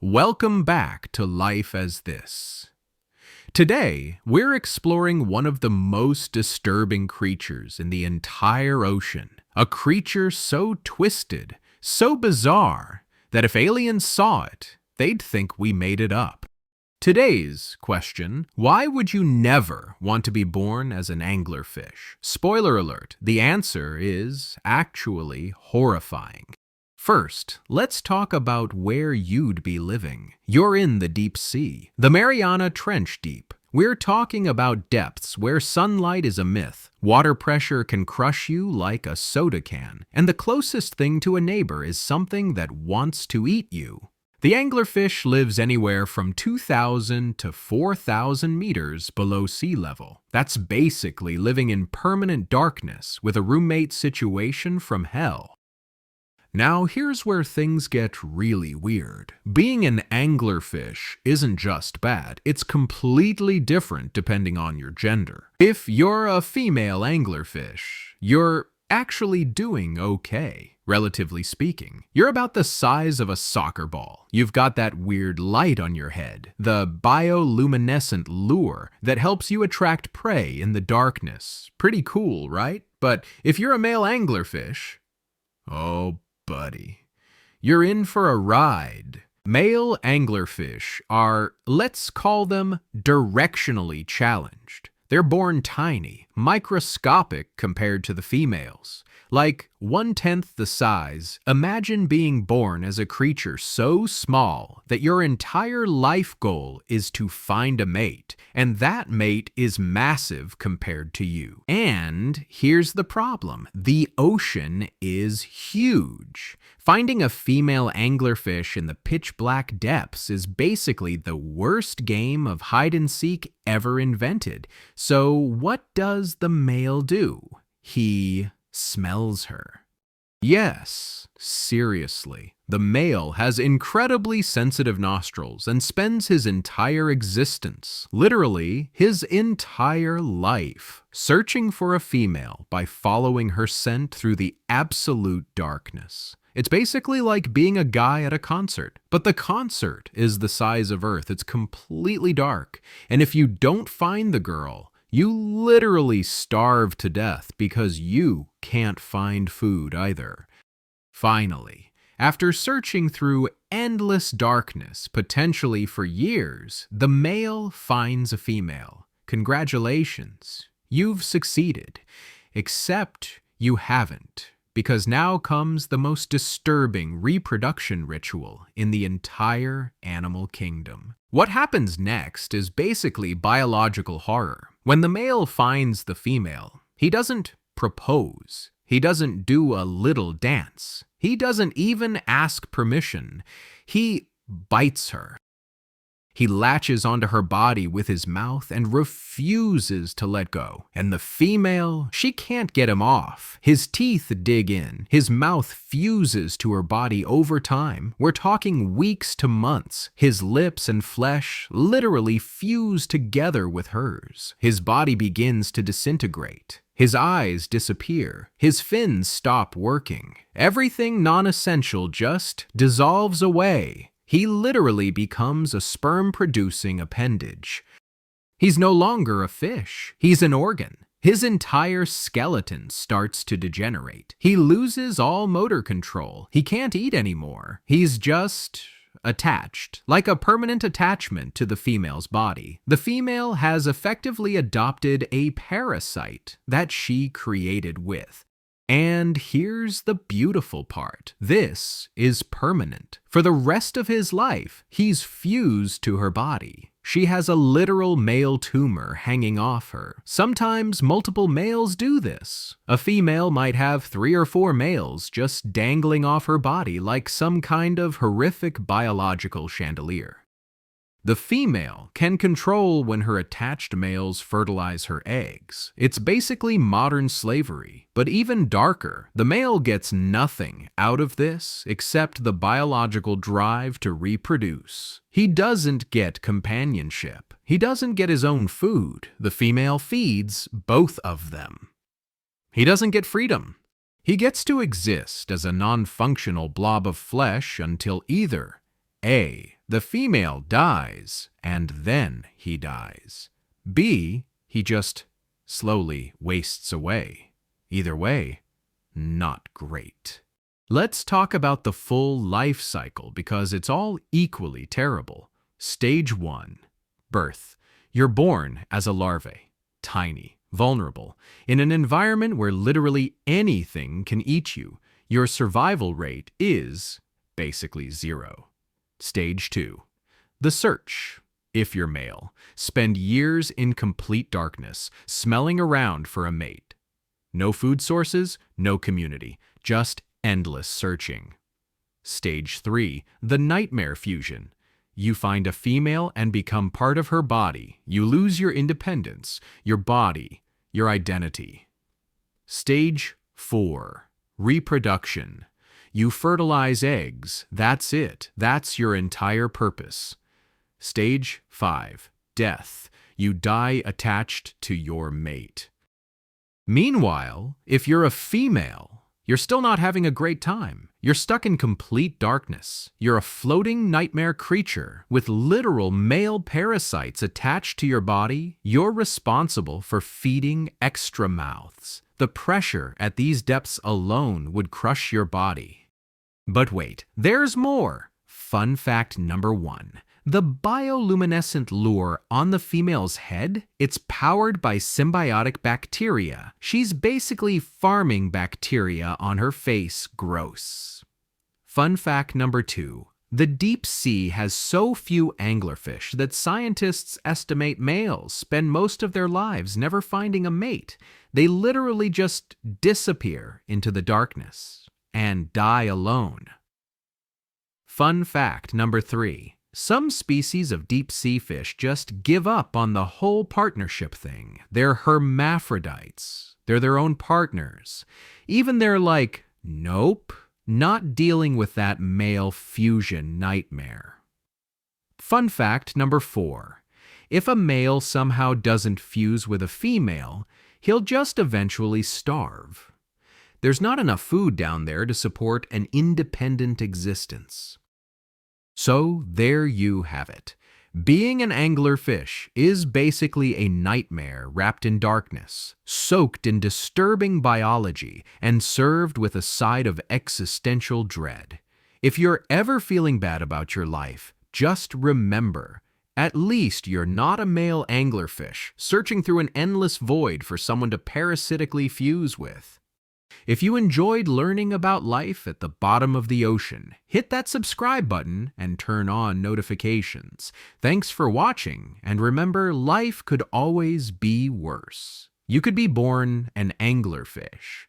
Welcome back to Life as This. Today, we're exploring one of the most disturbing creatures in the entire ocean. A creature so twisted, so bizarre, that if aliens saw it, they'd think we made it up. Today's question: why would you never want to be born as an anglerfish? Spoiler alert, the answer is actually horrifying. First, let's talk about where you'd be living. You're in the deep sea, the Mariana Trench deep. We're talking about depths where sunlight is a myth, water pressure can crush you like a soda can, and the closest thing to a neighbor is something that wants to eat you. The anglerfish lives anywhere from 2,000 to 4,000 meters below sea level. That's basically living in permanent darkness with a roommate situation from hell. Now, here's where things get really weird. Being an anglerfish isn't just bad, it's completely different depending on your gender. If you're a female anglerfish, you're actually doing okay, relatively speaking. You're about the size of a soccer ball. You've got that weird light on your head, the bioluminescent lure that helps you attract prey in the darkness. Pretty cool, right? But if you're a male anglerfish, oh buddy, you're in for a ride. Male anglerfish are, let's call them, directionally challenged. They're born tiny, microscopic compared to the females. Like 1/10 the size, imagine being born as a creature so small that your entire life goal is to find a mate, and that mate is massive compared to you. And here's the problem: the ocean is huge. Finding a female anglerfish in the pitch-black depths is basically the worst game of hide-and-seek ever invented. So what does the male do? He smells her. Yes, seriously. The male has incredibly sensitive nostrils and spends his entire existence, literally his entire life, searching for a female by following her scent through the absolute darkness. It's basically like being a guy at a concert, but the concert is the size of Earth. It's completely dark, and if you don't find the girl, you literally starve to death because you can't find food either. Finally, after searching through endless darkness, potentially for years, the male finds a female. Congratulations, you've succeeded. Except you haven't, because now comes the most disturbing reproduction ritual in the entire animal kingdom. What happens next is basically biological horror. When the male finds the female, he doesn't propose. He doesn't do a little dance. He doesn't even ask permission. He bites her. He latches onto her body with his mouth and refuses to let go. And the female, she can't get him off. His teeth dig in. His mouth fuses to her body over time. We're talking weeks to months. His lips and flesh literally fuse together with hers. His body begins to disintegrate. His eyes disappear. His fins stop working. Everything non-essential just dissolves away. He literally becomes a sperm-producing appendage. He's no longer a fish. He's an organ. His entire skeleton starts to degenerate. He loses all motor control. He can't eat anymore. He's just attached, like a permanent attachment to the female's body. The female has effectively adopted a parasite that she created with. And here's the beautiful part. This is permanent. For the rest of his life, he's fused to her body. She has a literal male tumor hanging off her. Sometimes multiple males do this. A female might have 3 or 4 males just dangling off her body like some kind of horrific biological chandelier. The female can control when her attached males fertilize her eggs. It's basically modern slavery. But even darker, the male gets nothing out of this except the biological drive to reproduce. He doesn't get companionship. He doesn't get his own food. The female feeds both of them. He doesn't get freedom. He gets to exist as a non-functional blob of flesh until either A, The female dies, and then he dies. B, he just slowly wastes away. Either way, not great. Let's talk about the full life cycle because it's all equally terrible. Stage 1. Birth. You're born as a larvae, tiny, vulnerable, in an environment where literally anything can eat you. Your survival rate is basically 0. Stage 2. The search. If you're male, spend years in complete darkness, smelling around for a mate. No food sources, no community, just endless searching. Stage 3. The nightmare fusion. You find a female and become part of her body. You lose your independence, your body, your identity. Stage 4. Reproduction. You fertilize eggs. That's it. That's your entire purpose. Stage 5. Death. You die attached to your mate. Meanwhile, if you're a female, you're still not having a great time. You're stuck in complete darkness. You're a floating nightmare creature with literal male parasites attached to your body. You're responsible for feeding extra mouths. The pressure at these depths alone would crush your body. But wait, there's more. Fun fact number 1. The bioluminescent lure on the female's head, it's powered by symbiotic bacteria. She's basically farming bacteria on her face. Gross. Fun fact number 2. The deep sea has so few anglerfish that scientists estimate males spend most of their lives never finding a mate. They literally just disappear into the darkness and die alone. Fun fact number 3. Some species of deep-sea fish just give up on the whole partnership thing. They're hermaphrodites. They're their own partners. Even they're like, nope, not dealing with that male fusion nightmare. Fun fact number 4. If a male somehow doesn't fuse with a female, he'll just eventually starve. There's not enough food down there to support an independent existence. So there you have it. Being an anglerfish is basically a nightmare wrapped in darkness, soaked in disturbing biology, and served with a side of existential dread. If you're ever feeling bad about your life, just remember, at least you're not a male anglerfish searching through an endless void for someone to parasitically fuse with. If you enjoyed learning about life at the bottom of the ocean, hit that subscribe button and turn on notifications. Thanks for watching, and remember, life could always be worse. You could be born an anglerfish.